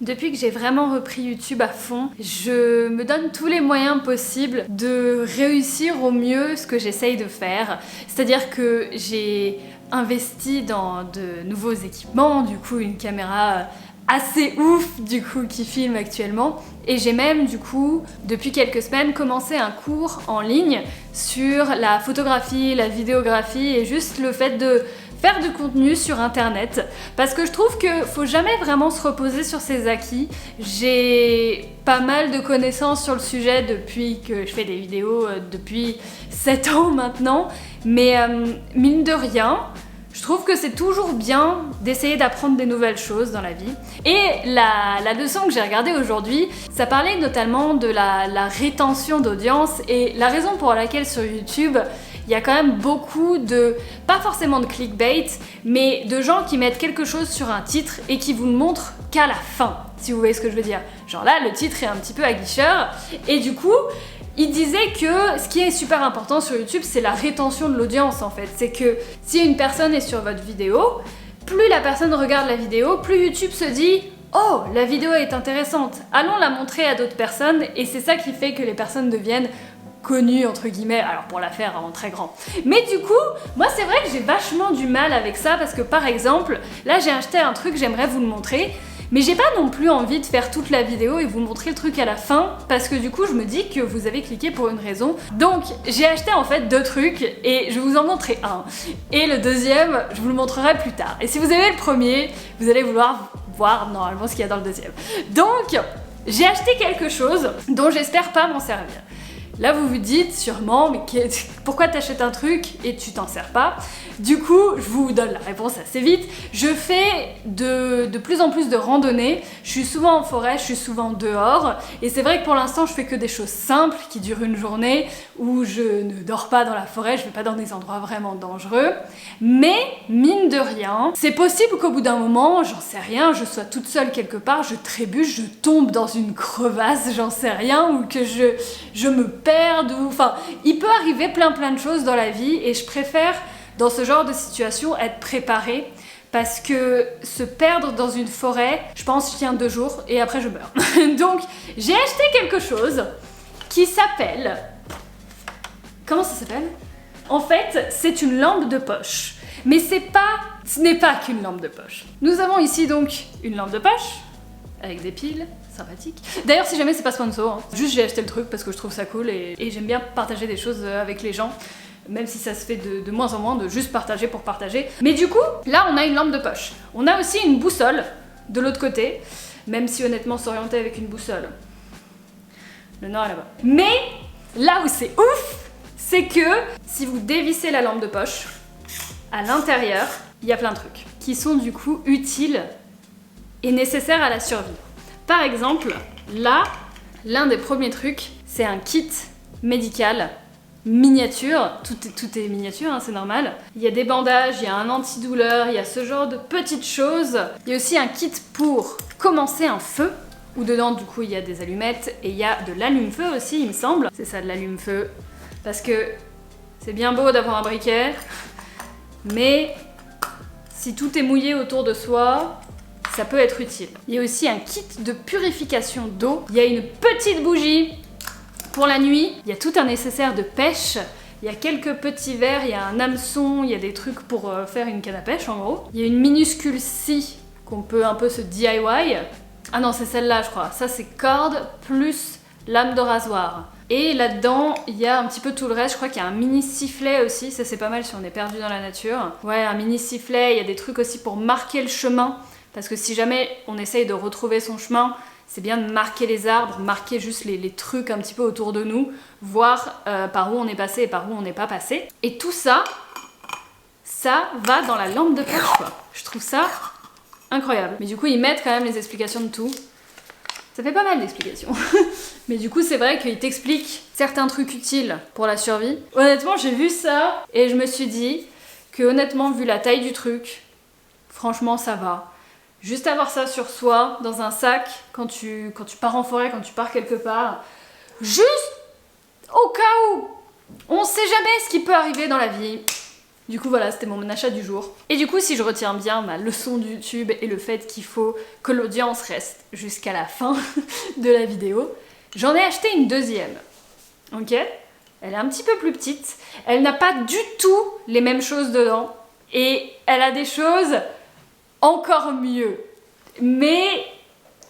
Depuis que j'ai vraiment repris YouTube à fond, je me donne tous les moyens possibles de réussir au mieux ce que j'essaye de faire. C'est-à-dire que j'ai investi dans de nouveaux équipements, du coup une caméra assez ouf du coup qui filme actuellement. Et j'ai même du coup, depuis quelques semaines, commencé un cours en ligne sur la photographie, la vidéographie et juste le fait de faire du contenu sur internet, parce que je trouve que faut jamais vraiment se reposer sur ses acquis. J'ai pas mal de connaissances sur le sujet depuis que je fais des vidéos depuis 7 ans maintenant, mais mine de rien, je trouve que c'est toujours bien d'essayer d'apprendre des nouvelles choses dans la vie. Et la leçon que j'ai regardée aujourd'hui, ça parlait notamment de la rétention d'audience et la raison pour laquelle sur YouTube, il y a quand même beaucoup de, pas forcément de clickbait, mais de gens qui mettent quelque chose sur un titre et qui vous le montrent qu'à la fin, si vous voyez ce que je veux dire. Genre là, le titre est un petit peu aguicheur, et du coup, il disait que ce qui est super important sur YouTube, c'est la rétention de l'audience en fait. C'est que si une personne est sur votre vidéo, plus la personne regarde la vidéo, plus YouTube se dit « Oh, la vidéo est intéressante, allons la montrer à d'autres personnes » et c'est ça qui fait que les personnes deviennent connu entre guillemets, alors pour la faire en très grand. Mais du coup, moi c'est vrai que j'ai vachement du mal avec ça parce que par exemple, là j'ai acheté un truc, j'aimerais vous le montrer, mais j'ai pas non plus envie de faire toute la vidéo et vous montrer le truc à la fin parce que du coup je me dis que vous avez cliqué pour une raison. Donc j'ai acheté en fait 2 trucs et je vais vous en montrer un. Et le deuxième, je vous le montrerai plus tard. Et si vous aimez le premier, vous allez vouloir voir normalement ce qu'il y a dans le deuxième. Donc, j'ai acheté quelque chose dont j'espère pas m'en servir. Là vous vous dites sûrement, mais pourquoi t'achètes un truc et tu t'en sers pas? Du coup, je vous donne la réponse assez vite. Je fais de plus en plus de randonnées, je suis souvent en forêt, je suis souvent dehors, et c'est vrai que pour l'instant je fais que des choses simples qui durent une journée, où je ne dors pas dans la forêt, je vais pas dans des endroits vraiment dangereux, mais mine de rien, c'est possible qu'au bout d'un moment, j'en sais rien, je sois toute seule quelque part, je trébuche, je tombe dans une crevasse, j'en sais rien, ou que je me perde, ou enfin, il peut arriver plein de choses dans la vie, et je préfère dans ce genre de situation être préparée, parce que se perdre dans une forêt, je pense je tiens 2 jours et après je meurs. Donc j'ai acheté quelque chose qui s'appelle... Comment ça s'appelle? En fait, c'est une lampe de poche. Mais ce n'est pas qu'une lampe de poche. Nous avons ici donc une lampe de poche, avec des piles, sympathique. D'ailleurs, si jamais c'est pas sponsor, hein, juste j'ai acheté le truc parce que je trouve ça cool et j'aime bien partager des choses avec les gens. Même si ça se fait de moins en moins, de juste partager pour partager. Mais du coup, là on a une lampe de poche. On a aussi une boussole de l'autre côté, même si honnêtement s'orienter avec une boussole, le nord est là-bas. Mais là où c'est ouf, c'est que si vous dévissez la lampe de poche, à l'intérieur, il y a plein de trucs qui sont du coup utiles et nécessaires à la survie. Par exemple, là, l'un des premiers trucs, c'est un kit médical miniature, tout est miniature, hein, c'est normal. Il y a des bandages, il y a un antidouleur, il y a ce genre de petites choses. Il y a aussi un kit pour commencer un feu, où dedans du coup il y a des allumettes et il y a de l'allume-feu aussi, il me semble. C'est ça, de l'allume-feu, parce que c'est bien beau d'avoir un briquet, mais si tout est mouillé autour de soi, ça peut être utile. Il y a aussi un kit de purification d'eau. Il y a une petite bougie pour la nuit, il y a tout un nécessaire de pêche, il y a quelques petits verres, il y a un hameçon, il y a des trucs pour faire une canne à pêche en gros. Il y a une minuscule scie qu'on peut un peu se DIY. Ah non, c'est celle-là je crois. Ça c'est corde plus lame de rasoir. Et là-dedans, il y a un petit peu tout le reste. Je crois qu'il y a un mini sifflet aussi, ça c'est pas mal si on est perdu dans la nature. Ouais, un mini sifflet, il y a des trucs aussi pour marquer le chemin. Parce que si jamais on essaye de retrouver son chemin, c'est bien de marquer les arbres, marquer juste les trucs un petit peu autour de nous, voir par où on est passé et par où on n'est pas passé. Et tout ça, ça va dans la lampe de poche, quoi. Je trouve ça incroyable. Mais du coup, ils mettent quand même les explications de tout. Ça fait pas mal d'explications. Mais du coup, c'est vrai qu'ils t'expliquent certains trucs utiles pour la survie. Honnêtement, j'ai vu ça et je me suis dit que honnêtement, vu la taille du truc, franchement, ça va. Juste avoir ça sur soi, dans un sac, quand tu pars en forêt, quand tu pars quelque part, juste au cas où, on sait jamais ce qui peut arriver dans la vie. Du coup voilà, c'était mon achat du jour. Et du coup si je retiens bien ma leçon de YouTube et le fait qu'il faut que l'audience reste jusqu'à la fin de la vidéo, j'en ai acheté une deuxième. Ok ? Elle est un petit peu plus petite, elle n'a pas du tout les mêmes choses dedans et elle a des choses encore mieux. Mais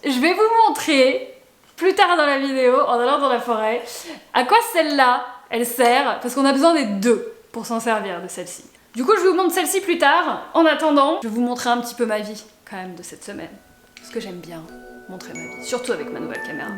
je vais vous montrer plus tard dans la vidéo, en allant dans la forêt, à quoi celle-là, elle sert, parce qu'on a besoin des deux pour s'en servir de celle-ci. Du coup, je vous montre celle-ci plus tard. En attendant, je vais vous montrer un petit peu ma vie, quand même, de cette semaine. Parce que j'aime bien montrer ma vie, surtout avec ma nouvelle caméra.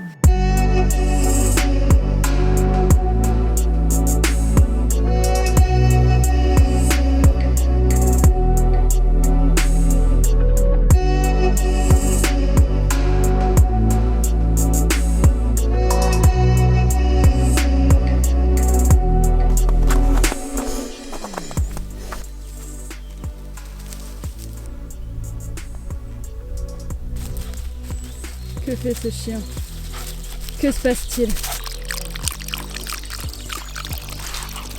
Que fait ce chien? Que se passe-t-il?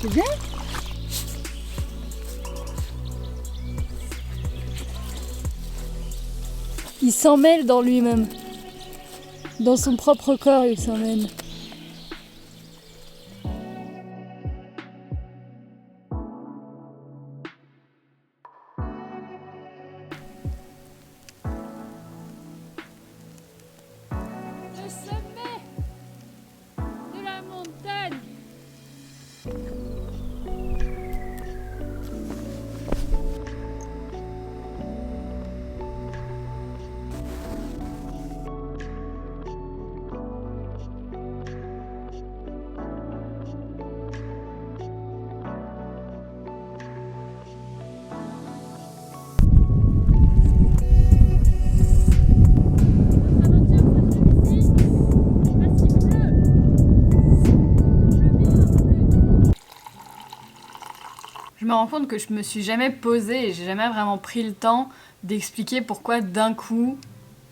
C'est bien? Il s'en mêle dans lui-même. Dans son propre corps, il s'en mêle. Le sommet de la montagne. Je me rends compte que je me suis jamais posée et j'ai jamais vraiment pris le temps d'expliquer pourquoi d'un coup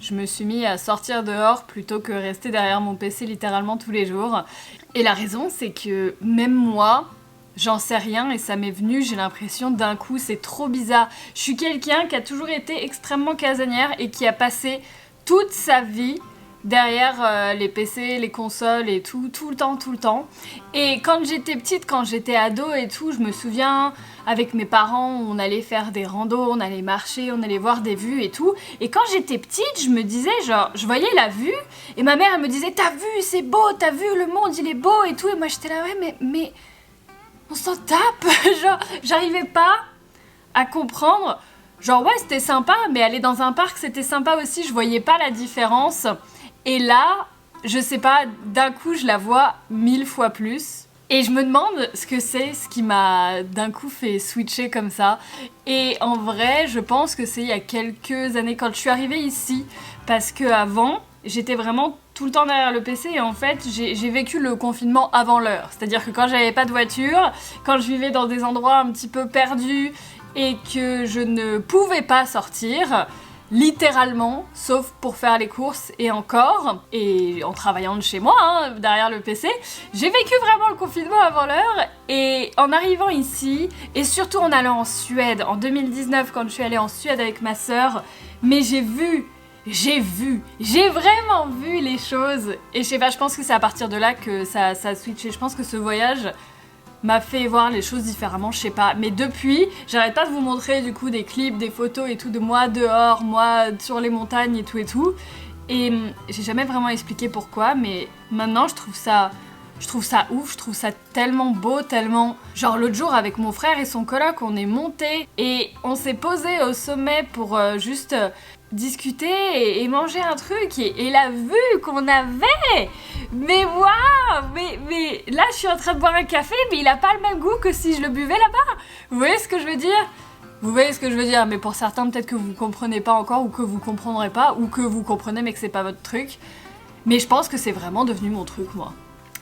je me suis mis à sortir dehors plutôt que rester derrière mon PC littéralement tous les jours. Et la raison, c'est que même moi, j'en sais rien et ça m'est venu, j'ai l'impression d'un coup, c'est trop bizarre. Je suis quelqu'un qui a toujours été extrêmement casanière et qui a passé toute sa vie derrière les PC, les consoles et tout le temps. Et quand j'étais petite, quand j'étais ado et tout, je me souviens, avec mes parents, on allait faire des randos, on allait marcher, on allait voir des vues et tout. Et quand j'étais petite, je me disais, genre, je voyais la vue, et ma mère, elle me disait, t'as vu, c'est beau, t'as vu, le monde, il est beau et tout. Et moi, j'étais là, ouais, mais on s'en tape. Genre, j'arrivais pas à comprendre. Genre, ouais, c'était sympa, mais aller dans un parc, c'était sympa aussi, je voyais pas la différence. Et là, je sais pas, d'un coup, je la vois 1000 fois plus. Et je me demande ce que c'est, ce qui m'a d'un coup fait switcher comme ça. Et en vrai, je pense que c'est il y a quelques années, quand je suis arrivée ici. Parce que avant, j'étais vraiment tout le temps derrière le PC. Et en fait, j'ai vécu le confinement avant l'heure. C'est-à-dire que quand j'avais pas de voiture, quand je vivais dans des endroits un petit peu perdus et que je ne pouvais pas sortir, littéralement, sauf pour faire les courses et encore, et en travaillant de chez moi, hein, derrière le PC, j'ai vécu vraiment le confinement avant l'heure, et en arrivant ici, et surtout en allant en Suède, en 2019, quand je suis allée en Suède avec ma sœur, mais j'ai vraiment vu les choses, et je sais pas, je pense que c'est à partir de là que ça a switché. Je pense que ce voyage m'a fait voir les choses différemment, je sais pas. Mais depuis, j'arrête pas de vous montrer du coup des clips, des photos et tout de moi dehors, moi sur les montagnes et tout. Et j'ai jamais vraiment expliqué pourquoi, mais maintenant je trouve ça ouf, je trouve ça tellement beau, tellement... Genre l'autre jour avec mon frère et son coloc, on est monté et on s'est posé au sommet pour juste discuter et manger un truc et la vue qu'on avait, mais waouh, mais là je suis en train de boire un café, mais il a pas le même goût que si je le buvais là-bas. Vous voyez ce que je veux dire? Vous voyez ce que je veux dire? Mais pour certains peut-être que vous comprenez pas encore, ou que vous comprendrez pas, ou que vous comprenez mais que c'est pas votre truc. Mais je pense que c'est vraiment devenu mon truc, moi.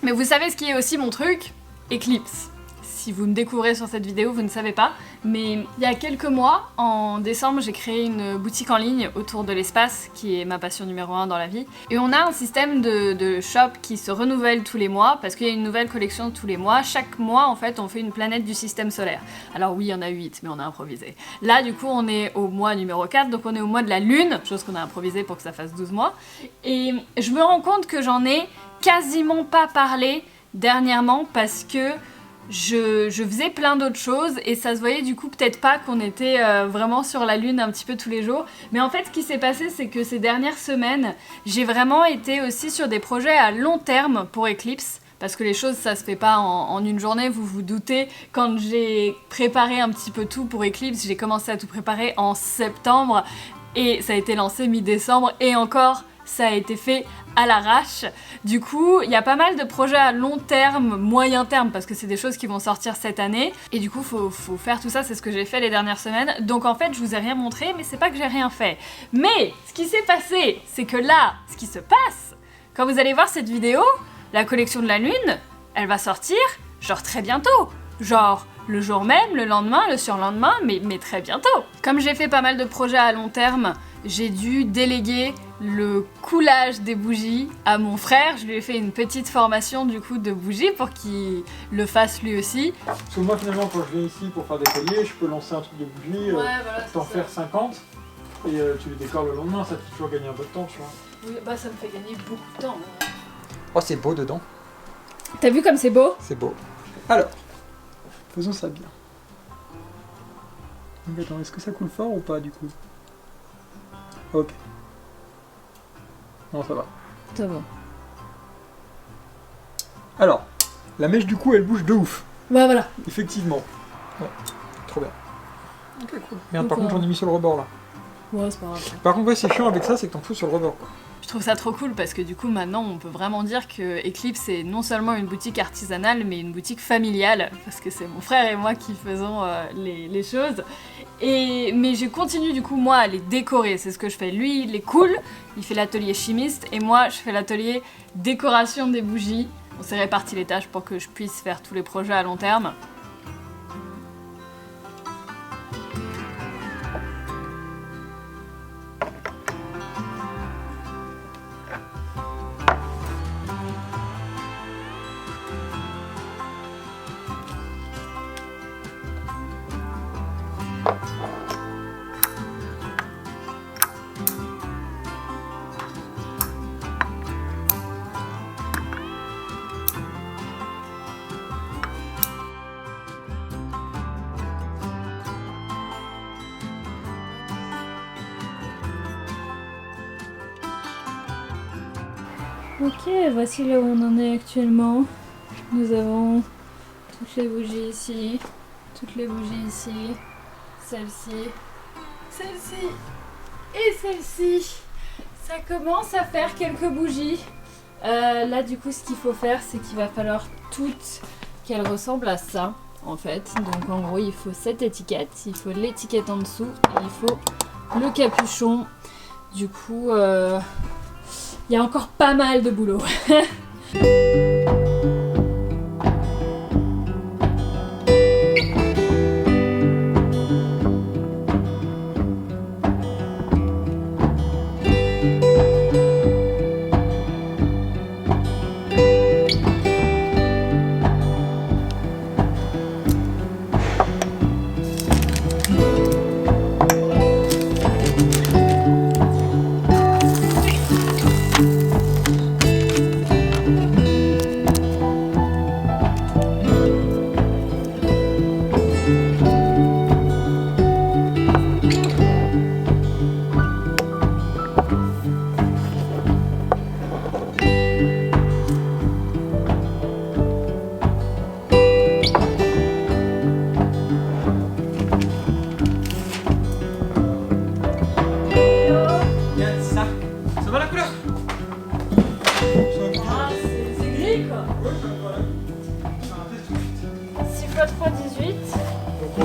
Mais vous savez ce qui est aussi mon truc? Eclipse. si vous me découvrez sur cette vidéo, vous ne savez pas, mais il y a quelques mois, en décembre, j'ai créé une boutique en ligne autour de l'espace, qui est ma passion numéro 1 dans la vie. Et on a un système de shop qui se renouvelle tous les mois, parce qu'il y a une nouvelle collection tous les mois. Chaque mois, en fait, on fait une planète du système solaire. Alors oui, il y en a 8, mais on a improvisé. Là, du coup, on est au mois numéro 4, donc on est au mois de la Lune, chose qu'on a improvisé pour que ça fasse 12 mois. Et je me rends compte que j'en ai quasiment pas parlé dernièrement parce que je faisais plein d'autres choses et ça se voyait du coup peut-être pas qu'on était vraiment sur la lune un petit peu tous les jours. Mais en fait ce qui s'est passé c'est que ces dernières semaines j'ai vraiment été aussi sur des projets à long terme pour Eclipse. Parce que les choses ça se fait pas en une journée, vous vous doutez. Quand j'ai préparé un petit peu tout pour Eclipse, j'ai commencé à tout préparer en septembre et ça a été lancé mi-décembre et encore ça a été fait à l'arrache. Du coup, il y a pas mal de projets à long terme, moyen terme, parce que c'est des choses qui vont sortir cette année. Et du coup, faut faire tout ça, c'est ce que j'ai fait les dernières semaines. Donc en fait, je vous ai rien montré, mais c'est pas que j'ai rien fait. Mais ce qui s'est passé, c'est que là, ce qui se passe, quand vous allez voir cette vidéo, la collection de la Lune, elle va sortir, genre très bientôt. Genre le jour même, le lendemain, le surlendemain, mais très bientôt. Comme j'ai fait pas mal de projets à long terme, j'ai dû déléguer le coulage des bougies à mon frère. Je lui ai fait une petite formation du coup de bougies pour qu'il le fasse lui aussi. Parce que moi finalement quand je viens ici pour faire des colliers, je peux lancer un truc de bougies, voilà, t'en faire 50 et tu les décores le lendemain, ça te fait toujours gagner un peu de temps tu vois. Oui, bah ça me fait gagner beaucoup de temps. Oh c'est beau dedans. T'as vu comme c'est beau? C'est beau. Alors, faisons ça bien. Donc attends, est-ce que ça coule fort ou pas du coup? Ok. Non, ça va. Ça va. Alors, la mèche du coup, elle bouge de ouf. Bah voilà. Effectivement. Ouais, trop bien. Ok, cool. Merde, par contre, j'en ai mis sur le rebord là. Ouais, c'est pas grave. Par contre, ouais, c'est chiant avec ça, c'est que t'en fous sur le rebord quoi. Je trouve ça trop cool parce que du coup maintenant on peut vraiment dire que Eclipse est non seulement une boutique artisanale mais une boutique familiale parce que c'est mon frère et moi qui faisons les choses. Mais je continue du coup moi à les décorer, c'est ce que je fais. Lui il est cool, il fait l'atelier chimiste et moi je fais l'atelier décoration des bougies. On s'est réparti les tâches pour que je puisse faire tous les projets à long terme. Ok, voici là où on en est actuellement. Nous avons toutes les bougies ici, toutes les bougies ici, celle-ci, celle-ci et celle-ci. Ça commence à faire quelques bougies. Là du coup ce qu'il faut faire c'est qu'il va falloir toutes qu'elles ressemblent à ça en fait. Donc en gros il faut cette étiquette, il faut l'étiquette en dessous et il faut le capuchon. Du coup il y a encore pas mal de boulot.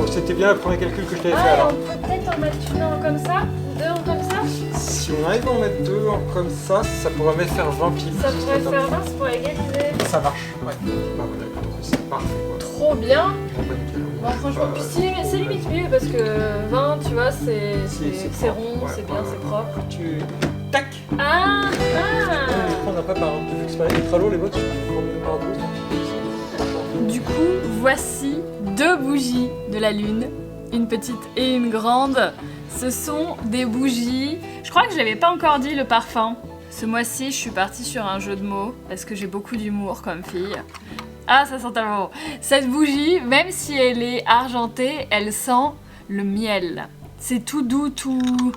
C'était bien le premier calcul que je t'avais fait Ah, alors. on peut peut-être en mettre une en comme ça, deux en comme ça. Si on arrive à en mettre deux en comme ça pourrait me faire 20 piles. Ça pourrait faire 20, ça pourrait égaliser. Ça marche, ouais. Bah, voilà. c'est parfait quoi. Trop bien. Franchement, nickel. Bon, franchement, puis c'est limite mieux parce que 20, tu vois, c'est rond, propre, c'est bien, c'est propre. Tu... Tac. Ah On n'a pas par exemple, exprès, les tralot, les bottes, par Du coup, voici 2 bougies de la lune, une petite et une grande. Ce sont des bougies. Je crois que je l'avais pas encore dit le parfum. Ce mois-ci, je suis partie sur un jeu de mots parce que j'ai beaucoup d'humour comme fille. Ah, ça sent tellement bon. Cette bougie, même si elle est argentée, elle sent le miel. C'est tout doux, tout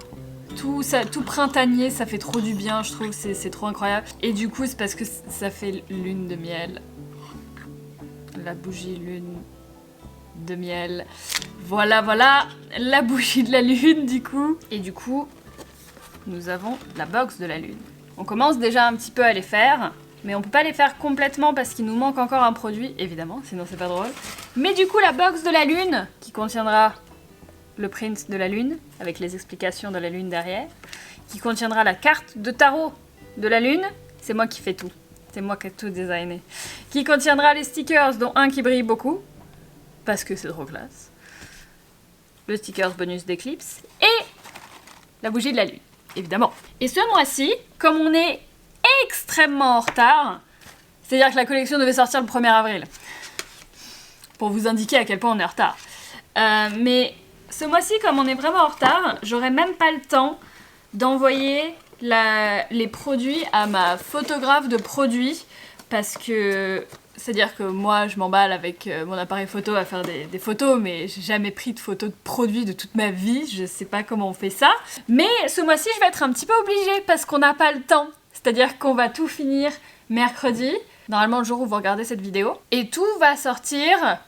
printanier, ça fait trop du bien, je trouve, c'est trop incroyable. Et du coup, c'est parce que ça fait lune de miel. La bougie lune de miel. Voilà, la bougie de la lune, du coup. Et du coup, nous avons la box de la lune. On commence déjà un petit peu à les faire, mais on peut pas les faire complètement parce qu'il nous manque encore un produit, évidemment, sinon c'est pas drôle. Mais du coup, la box de la lune, qui contiendra le print de la lune, avec les explications de la lune derrière, qui contiendra la carte de tarot de la lune, c'est moi qui fais tout, c'est moi qui ai tout designé, qui contiendra les stickers, dont un qui brille beaucoup, parce que c'est trop classe, le stickers bonus d'éclipse, et la bougie de la lune, évidemment. Et ce mois-ci, comme on est extrêmement en retard, c'est-à-dire que la collection devait sortir le 1er avril, pour vous indiquer à quel point on est en retard, mais ce mois-ci, comme on est vraiment en retard, j'aurai même pas le temps d'envoyer les produits à ma photographe de produits parce que c'est-à-dire que moi je m'emballe avec mon appareil photo à faire des photos, mais j'ai jamais pris de photos de produits de toute ma vie, je sais pas comment on fait ça. Mais ce mois-ci je vais être un petit peu obligée parce qu'on n'a pas le temps, c'est-à-dire qu'on va tout finir mercredi, normalement le jour où vous regardez cette vidéo, et tout va sortir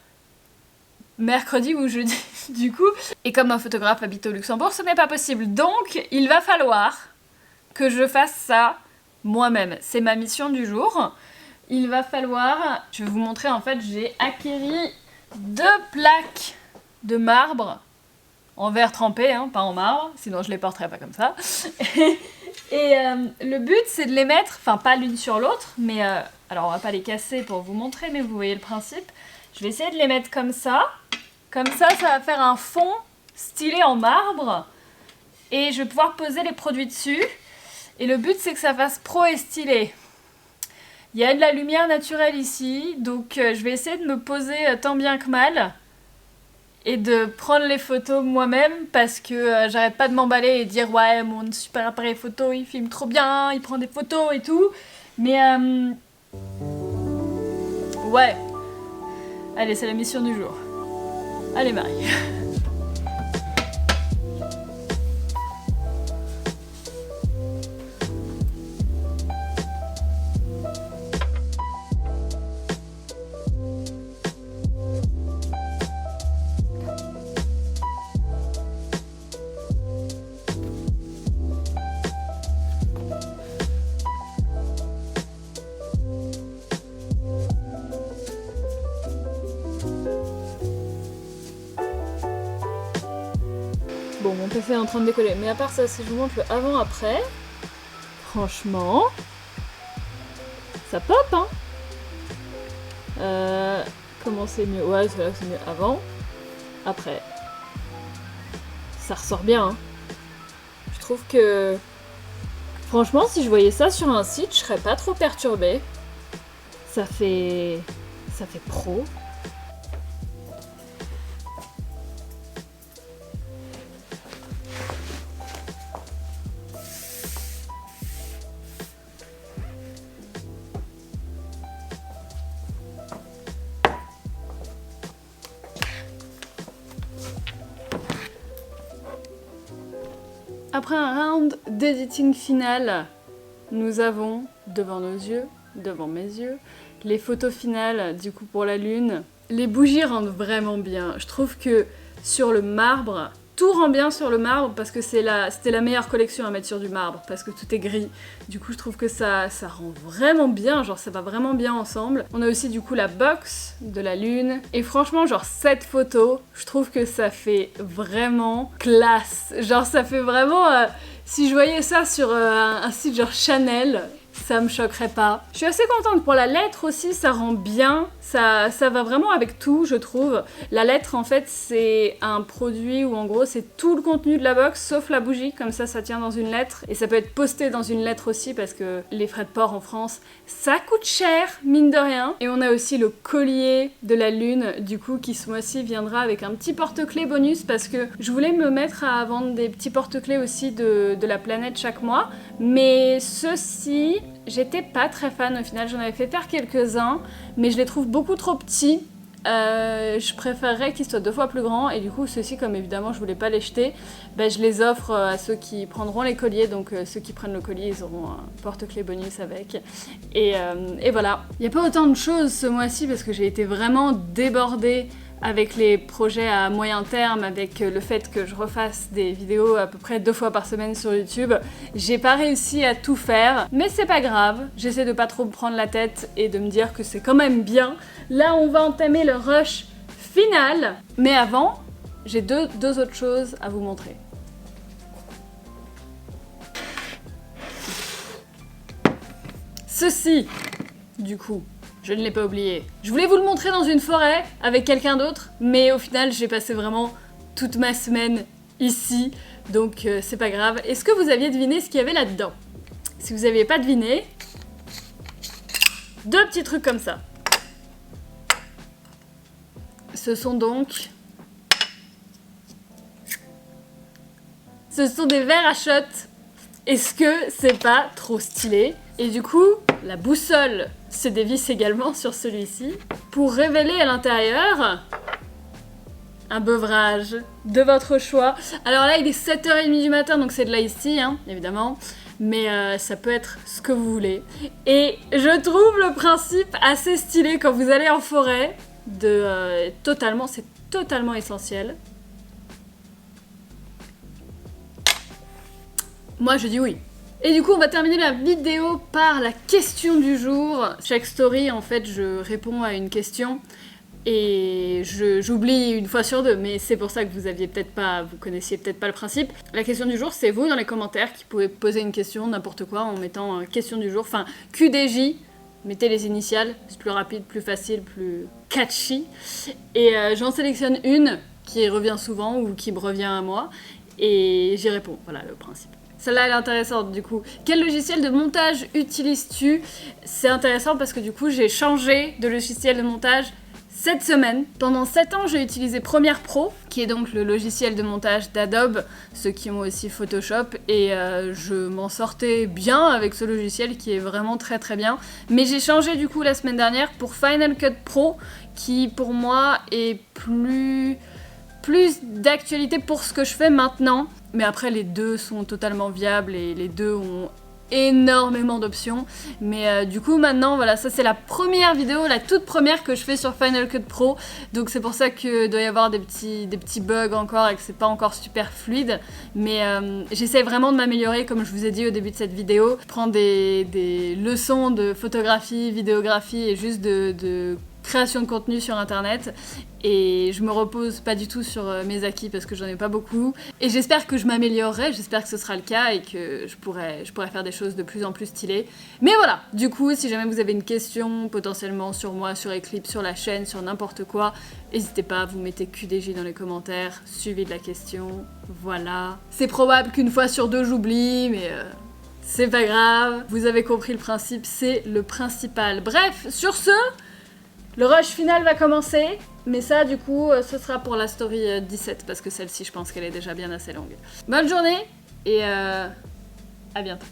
mercredi ou jeudi du coup. Et comme un photographe habite au Luxembourg, ce n'est pas possible. Donc il va falloir que je fasse ça moi-même. C'est ma mission du jour. Il va falloir... Je vais vous montrer, en fait, j'ai acquéri 2 plaques de marbre en verre trempé, hein, pas en marbre, sinon je les porterais pas comme ça. Et le but, c'est de les mettre, enfin pas l'une sur l'autre, mais... alors on va pas les casser pour vous montrer, mais vous voyez le principe. Je vais essayer de les mettre comme ça. Comme ça va faire un fond stylé en marbre. Et je vais pouvoir poser les produits dessus. Et le but, c'est que ça fasse pro et stylé. Il y a de la lumière naturelle ici. Donc je vais essayer de me poser tant bien que mal. Et de prendre les photos moi-même. Parce que j'arrête pas de m'emballer et de dire « Ouais, mon super appareil photo, il filme trop bien. Il prend des photos et tout. » Mais ouais. Allez, c'est la mission du jour. Allez, Marie. Bon, mon PC est en train de décoller, mais à part ça, si je vous montre le avant-après, franchement, ça pop, hein. Comment c'est mieux? Ouais, c'est là que c'est mieux avant, après. Ça ressort bien, hein. Je trouve que, franchement, si je voyais ça sur un site, je serais pas trop perturbée. Ça fait pro. Après un round d'editing final, nous avons devant nos yeux, devant mes yeux, les photos finales du coup pour la lune. Les bougies rendent vraiment bien. Je trouve que sur le marbre, tout rend bien sur le marbre parce que c'était la meilleure collection à mettre sur du marbre parce que tout est gris. Du coup, je trouve que ça rend vraiment bien, genre ça va vraiment bien ensemble. On a aussi du coup la box de la lune. Et franchement, genre cette photo, je trouve que ça fait vraiment classe. Genre ça fait vraiment... si je voyais ça sur un site genre Chanel, ça me choquerait pas. Je suis assez contente pour la lettre aussi, ça rend bien, ça va vraiment avec tout, je trouve. La lettre, en fait, c'est un produit où en gros c'est tout le contenu de la box sauf la bougie, comme ça tient dans une lettre et ça peut être posté dans une lettre aussi parce que les frais de port en France ça coûte cher, mine de rien. Et on a aussi le collier de la lune du coup qui ce mois-ci viendra avec un petit porte-clés bonus parce que je voulais me mettre à vendre des petits porte-clés aussi de la planète chaque mois, mais ceux-ci j'étais pas très fan au final, j'en avais fait faire quelques-uns mais je les trouve beaucoup trop petits. Je préférerais qu'ils soient 2 fois plus grands et du coup ceux-ci, comme évidemment je voulais pas les jeter, je les offre à ceux qui prendront les colliers, donc ceux qui prennent le collier ils auront un porte-clés bonus avec et voilà. Il n'y a pas autant de choses ce mois-ci parce que j'ai été vraiment débordée avec les projets à moyen terme, avec le fait que je refasse des vidéos à peu près 2 fois par semaine sur YouTube. J'ai pas réussi à tout faire, mais c'est pas grave. J'essaie de pas trop me prendre la tête et de me dire que c'est quand même bien. Là, on va entamer le rush final. Mais avant, j'ai deux autres choses à vous montrer. Ceci, du coup. Je ne l'ai pas oublié. Je voulais vous le montrer dans une forêt avec quelqu'un d'autre, mais au final j'ai passé vraiment toute ma semaine ici, donc c'est pas grave. Est-ce que vous aviez deviné ce qu'il y avait là-dedans? Si vous n'aviez pas deviné, 2 petits trucs comme ça. Ce sont donc... Ce sont des verres à shot. Est-ce que c'est pas trop stylé? Et du coup, la boussole se dévisse également sur celui-ci pour révéler à l'intérieur un beuvrage de votre choix. Alors là, il est 7h30 du matin, donc c'est de l'ice tea, hein, évidemment. Mais ça peut être ce que vous voulez. Et je trouve le principe assez stylé quand vous allez en forêt. C'est totalement essentiel. Moi, je dis oui. Et du coup, on va terminer la vidéo par la question du jour. Chaque story, en fait, je réponds à une question et j'oublie une fois sur 2, mais c'est pour ça que vous connaissiez peut-être pas le principe. La question du jour, c'est vous dans les commentaires qui pouvez poser une question, n'importe quoi, en mettant question du jour, enfin QDJ. Mettez les initiales, c'est plus rapide, plus facile, plus catchy. Et j'en sélectionne une qui revient souvent ou qui me revient à moi et j'y réponds. Voilà le principe. Celle-là, elle est intéressante du coup. Quel logiciel de montage utilises-tu? C'est intéressant parce que du coup, j'ai changé de logiciel de montage cette semaine. Pendant 7 ans, j'ai utilisé Premiere Pro, qui est donc le logiciel de montage d'Adobe, ceux qui ont aussi Photoshop, et je m'en sortais bien avec ce logiciel qui est vraiment très très bien. Mais j'ai changé du coup la semaine dernière pour Final Cut Pro, qui pour moi est plus d'actualité pour ce que je fais maintenant. Mais après, les deux sont totalement viables et les deux ont énormément d'options. Mais du coup, maintenant, voilà, ça c'est la première vidéo, la toute première que je fais sur Final Cut Pro. Donc c'est pour ça qu'il doit y avoir des petits bugs encore et que c'est pas encore super fluide. Mais j'essaie vraiment de m'améliorer, comme je vous ai dit au début de cette vidéo. Je prends des leçons de photographie, vidéographie et juste de création de contenu sur internet et je me repose pas du tout sur mes acquis parce que j'en ai pas beaucoup et j'espère que je m'améliorerai, j'espère que ce sera le cas et que je pourrai faire des choses de plus en plus stylées. Mais voilà, du coup si jamais vous avez une question potentiellement sur moi, sur Eclipse, sur la chaîne, sur n'importe quoi, n'hésitez pas, vous mettez QDJ dans les commentaires, suivi de la question, voilà. C'est probable qu'une fois sur 2 j'oublie mais c'est pas grave, vous avez compris le principe, c'est le principal. Bref, sur ce, le rush final va commencer, mais ça du coup ce sera pour la story 17 parce que celle-ci je pense qu'elle est déjà bien assez longue. Bonne journée et à bientôt.